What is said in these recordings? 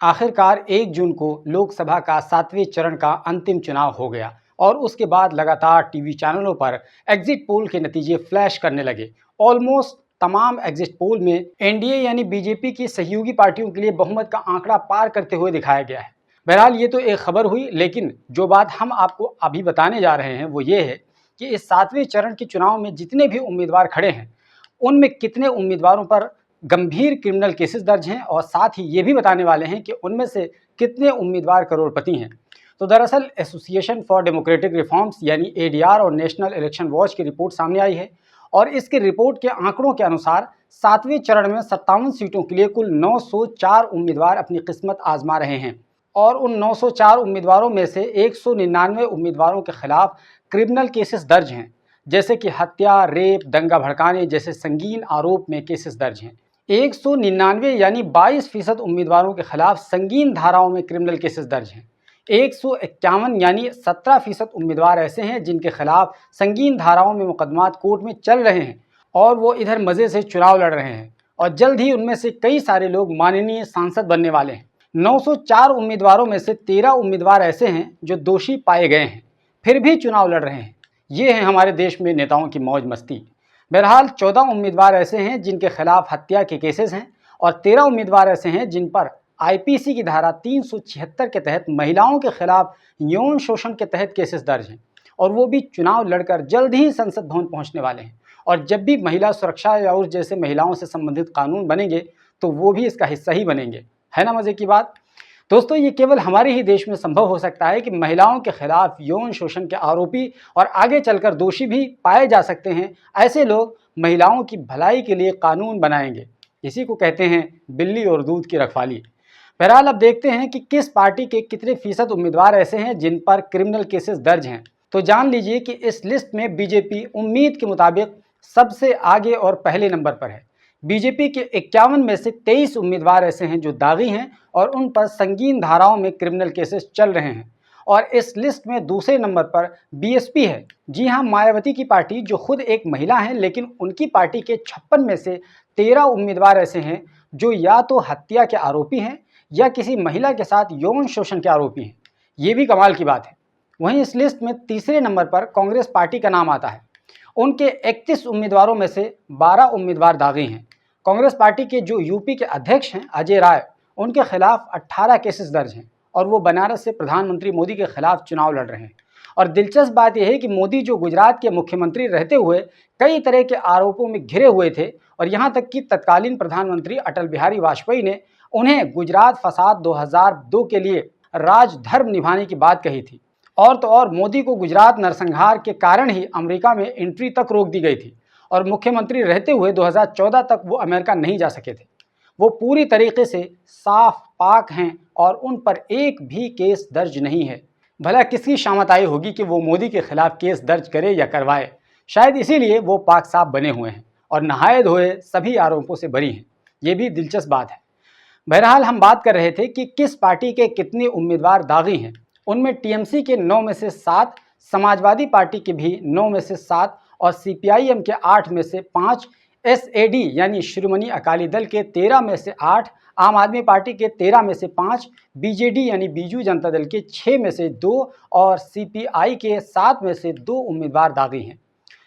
आखिरकार 1 जून को लोकसभा का 7वें चरण का अंतिम चुनाव हो गया और उसके बाद लगातार टीवी चैनलों पर एग्जिट पोल के नतीजे फ्लैश करने लगे। ऑलमोस्ट तमाम एग्जिट पोल में एनडीए यानी बीजेपी की सहयोगी पार्टियों के लिए बहुमत का आंकड़ा पार करते हुए दिखाया गया है। बहरहाल ये तो एक खबर हुई, लेकिन जो बात हम आपको अभी बताने जा रहे हैं वो ये है कि इस 7वें चरण के चुनाव में जितने भी उम्मीदवार खड़े हैं उनमें कितने उम्मीदवारों पर गंभीर क्रिमिनल केसेस दर्ज हैं और साथ ही ये भी बताने वाले हैं कि उनमें से कितने उम्मीदवार करोड़पति हैं। तो दरअसल एसोसिएशन फॉर डेमोक्रेटिक रिफॉर्म्स यानी एडीआर और नेशनल इलेक्शन वॉच की रिपोर्ट सामने आई है और इसकी रिपोर्ट के आंकड़ों के अनुसार 7वें चरण में 57 सीटों के लिए कुल 904 उम्मीदवार अपनी किस्मत आजमा रहे हैं और उन 904 उम्मीदवारों में से 199 उम्मीदवारों के खिलाफ क्रिमिनल केसेस दर्ज हैं, जैसे कि हत्या, रेप, दंगा भड़काने जैसे संगीन आरोप में केसेस दर्ज हैं। 199 यानी 22% उम्मीदवारों के खिलाफ संगीन धाराओं में क्रिमिनल केसेस दर्ज हैं। 151 यानी 17% उम्मीदवार ऐसे हैं जिनके खिलाफ संगीन धाराओं में मुकदमात कोर्ट में चल रहे हैं और वो इधर मज़े से चुनाव लड़ रहे हैं और जल्द ही उनमें से कई सारे लोग माननीय सांसद बनने वाले हैं। 904 उम्मीदवारों में से 13 उम्मीदवार ऐसे हैं जो दोषी पाए गए हैं फिर भी चुनाव लड़ रहे हैं। ये है हमारे देश में नेताओं की मौज मस्ती। बहरहाल 14 उम्मीदवार ऐसे हैं जिनके खिलाफ हत्या के केसेस हैं और 13 उम्मीदवार ऐसे हैं जिन पर आईपीसी की धारा 376 के तहत महिलाओं के खिलाफ यौन शोषण के तहत केसेस दर्ज हैं और वो भी चुनाव लड़कर जल्द ही संसद भवन पहुंचने वाले हैं। और जब भी महिला सुरक्षा या उस जैसे महिलाओं से संबंधित कानून बनेंगे तो वो भी इसका हिस्सा ही बनेंगे। है ना मज़े की बात। दोस्तों, ये केवल हमारे ही देश में संभव हो सकता है कि महिलाओं के खिलाफ यौन शोषण के आरोपी और आगे चलकर दोषी भी पाए जा सकते हैं ऐसे लोग महिलाओं की भलाई के लिए कानून बनाएंगे। इसी को कहते हैं बिल्ली और दूध की रखवाली। बहरहाल अब देखते हैं कि किस पार्टी के कितने फीसद उम्मीदवार ऐसे हैं जिन पर क्रिमिनल केसेस दर्ज हैं। तो जान लीजिए कि इस लिस्ट में बीजेपी उम्मीद के मुताबिक सबसे आगे और पहले नंबर पर है। बीजेपी के 51 में से 23 उम्मीदवार ऐसे हैं जो दागी हैं और उन पर संगीन धाराओं में क्रिमिनल केसेस चल रहे हैं। और इस लिस्ट में दूसरे नंबर पर बीएसपी है। जी हाँ, मायावती की पार्टी, जो खुद एक महिला है, लेकिन उनकी पार्टी के 56 में से 13 उम्मीदवार ऐसे हैं जो या तो हत्या के आरोपी हैं या किसी महिला के साथ यौन शोषण के आरोपी हैं। ये भी कमाल की बात है। वहीं इस लिस्ट में तीसरे नंबर पर कांग्रेस पार्टी का नाम आता है। उनके 31 उम्मीदवारों में से 12 उम्मीदवार दागी हैं। कांग्रेस पार्टी के जो यूपी के अध्यक्ष हैं अजय राय, उनके खिलाफ 18 केसेस दर्ज हैं और वो बनारस से प्रधानमंत्री मोदी के खिलाफ चुनाव लड़ रहे हैं। और दिलचस्प बात यह है कि मोदी जो गुजरात के मुख्यमंत्री रहते हुए कई तरह के आरोपों में घिरे हुए थे और यहाँ तक कि तत्कालीन प्रधानमंत्री अटल बिहारी वाजपेयी ने उन्हें गुजरात फसाद 2002 के लिए राजधर्म निभाने की बात कही थी। और तो और मोदी को गुजरात नरसंहार के कारण ही अमेरिका में एंट्री तक रोक दी गई थी और मुख्यमंत्री रहते हुए 2014 तक वो अमेरिका नहीं जा सके थे। वो पूरी तरीके से साफ पाक हैं और उन पर एक भी केस दर्ज नहीं है। भला किसकी शामत आई होगी कि वो मोदी के खिलाफ केस दर्ज करे या करवाए। शायद इसीलिए वो पाक साफ बने हुए हैं और नहाए धोए सभी आरोपों से बरी हैं। ये भी दिलचस्प बात है। बहरहाल हम बात कर रहे थे कि किस पार्टी के कितने उम्मीदवार दागी हैं। उनमें टीएमसी के 9 में से 7, समाजवादी पार्टी के भी 9 में से 7 और सीपीआईएम के 8 में से 5, एसएडी यानी शिरोमणि अकाली दल के 13 में से 8, आम आदमी पार्टी के 13 में से 5, बीजेडी यानी बीजू जनता दल के 6 में से 2 और सीपीआई के 7 में से 2 उम्मीदवार दागी हैं।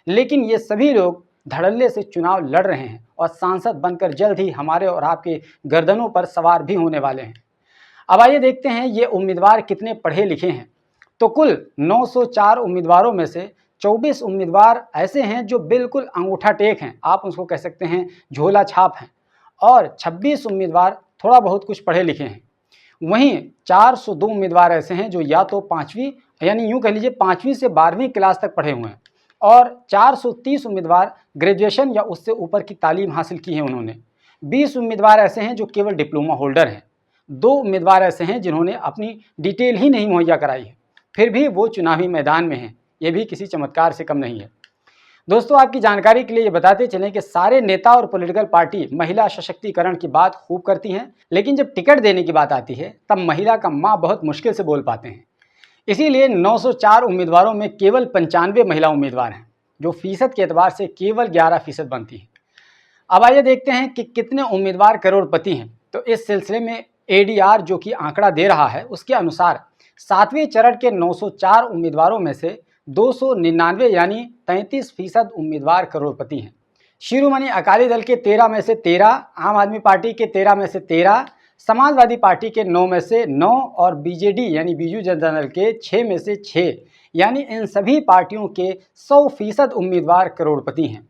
लेकिन ये सभी लोग धड़ल्ले से चुनाव लड़ रहे हैं और सांसद बनकर जल्द ही हमारे और आपके गर्दनों पर सवार भी होने वाले हैं। अब आइए देखते हैं ये उम्मीदवार कितने पढ़े लिखे हैं। तो कुल 904 उम्मीदवारों में से 24 उम्मीदवार ऐसे हैं जो बिल्कुल अंगूठा टेक हैं, आप उसको कह सकते हैं झोला छाप हैं, और 26 उम्मीदवार थोड़ा बहुत कुछ पढ़े लिखे हैं। वहीं 402 उम्मीदवार ऐसे हैं जो या तो 5वीं यानी यूँ कह लीजिए 5वीं से 12वीं क्लास तक पढ़े हुए हैं और 430 उम्मीदवार ग्रेजुएशन या उससे ऊपर की तालीम हासिल की है उन्होंने। 20 उम्मीदवार ऐसे हैं जो केवल डिप्लोमा होल्डर हैं। 2 उम्मीदवार ऐसे हैं जिन्होंने अपनी डिटेल ही नहीं मुहैया कराई है, फिर भी वो चुनावी मैदान में हैं। ये भी किसी चमत्कार से कम नहीं है। दोस्तों, आपकी जानकारी के लिए ये बताते चलें कि सारे नेता और पॉलिटिकल पार्टी महिला सशक्तिकरण की बात खूब करती हैं, लेकिन जब टिकट देने की बात आती है तब महिला का माँ बहुत मुश्किल से बोल पाते हैं। इसीलिए 904 उम्मीदवारों में केवल 95 महिला उम्मीदवार हैं, जो फीसद के एतबार से केवल 11% बनती है। अब आइए देखते हैं कि कितने उम्मीदवार करोड़पति हैं। तो इस सिलसिले में एडीआर जो कि आंकड़ा दे रहा है, उसके अनुसार 7वें चरण के 904 उम्मीदवारों में से 299 यानी 33% उम्मीदवार करोड़पति हैं। शिरोमणि अकाली दल के 13 में से 13, आम आदमी पार्टी के 13 में से 13, समाजवादी पार्टी के 9 में से 9 और बीजेडी यानी बीजू जनता दल के 6 में से 6 यानी इन सभी पार्टियों के 100% उम्मीदवार करोड़पति हैं।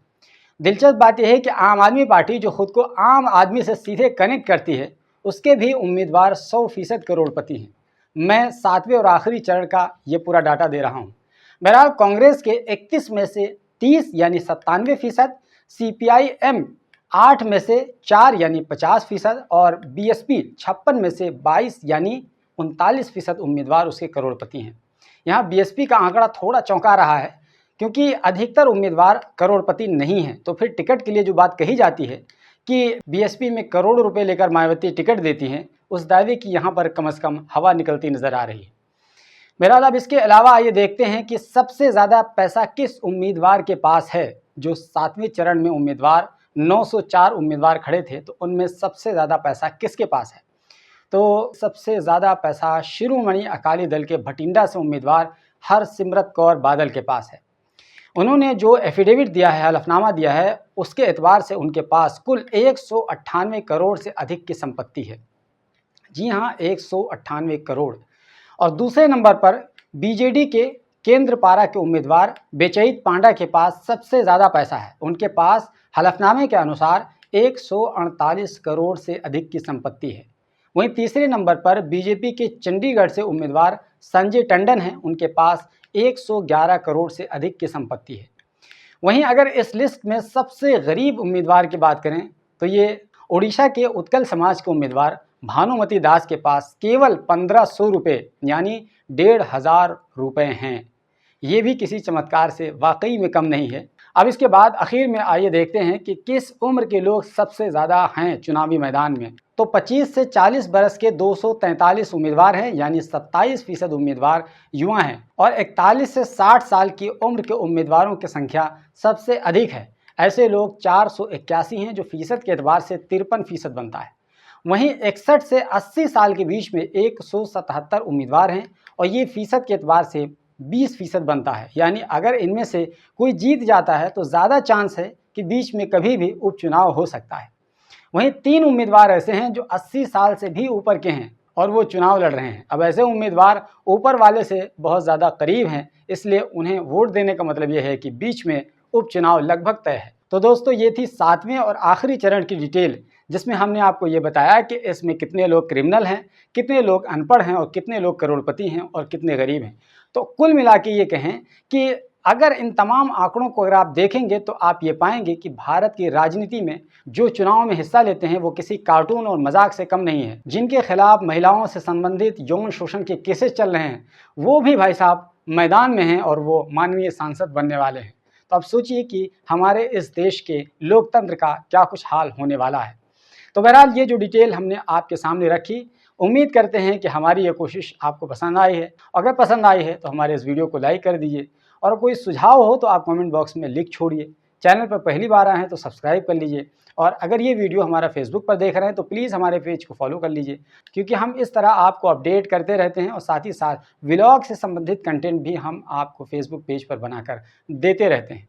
दिलचस्प बात यह है कि आम आदमी पार्टी जो खुद को आम आदमी से सीधे कनेक्ट करती है, उसके भी उम्मीदवार 100% करोड़पति हैं। मैं 7वें और आखिरी चरण का ये पूरा डाटा दे रहा हूँ। बहरहाल कांग्रेस के 31 में से 30 यानी 97%, CPIM 8 में से 4 यानी 50% और BSP 56 में से 22 यानी 39% उम्मीदवार उसके करोड़पति हैं। यहाँ BSP का आंकड़ा थोड़ा चौंका रहा है क्योंकि अधिकतर उम्मीदवार करोड़पति नहीं हैं। तो फिर टिकट के लिए जो बात कही जाती है कि BSP में करोड़ों रुपए लेकर मायावती टिकट देती हैं, उस दावे की यहाँ पर कम से कम हवा निकलती नजर आ रही है। बहरहाल अब इसके अलावा आइए देखते हैं कि सबसे ज़्यादा पैसा किस उम्मीदवार के पास है। जो 7वें चरण में उम्मीदवार 904 उम्मीदवार खड़े थे, तो उनमें सबसे ज़्यादा पैसा किसके पास है? तो सबसे ज़्यादा पैसा शिरोमणि अकाली दल के भटिंडा से उम्मीदवार हरसिमरत कौर बादल के पास है। उन्होंने जो एफिडेविट दिया है, हलफनामा दिया है, उसके एतबार से उनके पास कुल 198 करोड़ से अधिक की संपत्ति है। जी हाँ, 198 करोड़। और दूसरे नंबर पर बीजेडी के केंद्रपारा के उम्मीदवार बेचईत पांडा के पास सबसे ज़्यादा पैसा है। उनके पास हलफनामे के अनुसार 148 करोड़ से अधिक की संपत्ति है। वहीं तीसरे नंबर पर बीजेपी के चंडीगढ़ से उम्मीदवार संजय टंडन हैं, उनके पास 111 करोड़ से अधिक की संपत्ति है। वहीं अगर इस लिस्ट में सबसे गरीब उम्मीदवार की बात करें तो ये ओडिशा के उत्कल समाज के उम्मीदवार भानुमती दास के पास केवल 1500 रुपये यानी 1500 रुपये हैं। ये भी किसी चमत्कार से वाकई में कम नहीं है। अब इसके बाद आखिर में आइए देखते हैं कि किस उम्र के लोग सबसे ज़्यादा हैं चुनावी मैदान में। तो 25 से 40 बरस के 243 उम्मीदवार हैं, यानी 27% उम्मीदवार युवा हैं और 41 से 60 साल की उम्र के उम्मीदवारों की संख्या सबसे अधिक है। ऐसे लोग 481 हैं, जो फीसद के एतबार से 53% बनता है। वहीं 61 से 80 साल के बीच में 177 उम्मीदवार हैं और ये फीसद के एतबार से 20% बनता है। यानी अगर इनमें से कोई जीत जाता है तो ज़्यादा चांस है कि बीच में कभी भी उपचुनाव हो सकता है। वहीं 3 उम्मीदवार ऐसे हैं जो 80 साल से भी ऊपर के हैं और वो चुनाव लड़ रहे हैं। अब ऐसे उम्मीदवार ऊपर वाले से बहुत ज़्यादा करीब हैं, इसलिए उन्हें वोट देने का मतलब ये है कि बीच में उपचुनाव लगभग तय है। तो दोस्तों, ये थी 7वें और आखिरी चरण की डिटेल, जिसमें हमने आपको ये बताया कि इसमें कितने लोग क्रिमिनल हैं, कितने लोग अनपढ़ हैं और कितने लोग करोड़पति हैं और कितने गरीब हैं। तो कुल मिला के ये कहें कि अगर इन तमाम आंकड़ों को अगर आप देखेंगे तो आप ये पाएंगे कि भारत की राजनीति में जो चुनाव में हिस्सा लेते हैं वो किसी कार्टून और मजाक से कम नहीं है। जिनके खिलाफ महिलाओं से संबंधित यौन शोषण के केसेस चल रहे हैं, वो भी भाई साहब मैदान में हैं और वो माननीय सांसद बनने वाले हैं। तो अब सोचिए कि हमारे इस देश के लोकतंत्र का क्या कुछ हाल होने वाला है। तो बहरहाल ये जो डिटेल हमने आपके सामने रखी, उम्मीद करते हैं कि हमारी ये कोशिश आपको पसंद आई है। अगर पसंद आई है तो हमारे इस वीडियो को लाइक कर दीजिए और कोई सुझाव हो तो आप कमेंट बॉक्स में लिख छोड़िए। चैनल पर पहली बार आए हैं तो सब्सक्राइब कर लीजिए और अगर ये वीडियो हमारा फेसबुक पर देख रहे हैं तो प्लीज़ हमारे पेज को फॉलो कर लीजिए, क्योंकि हम इस तरह आपको अपडेट करते रहते हैं और साथ ही साथ व्लॉग से संबंधित कंटेंट भी हम आपको फेसबुक पेज पर बनाकर देते रहते हैं।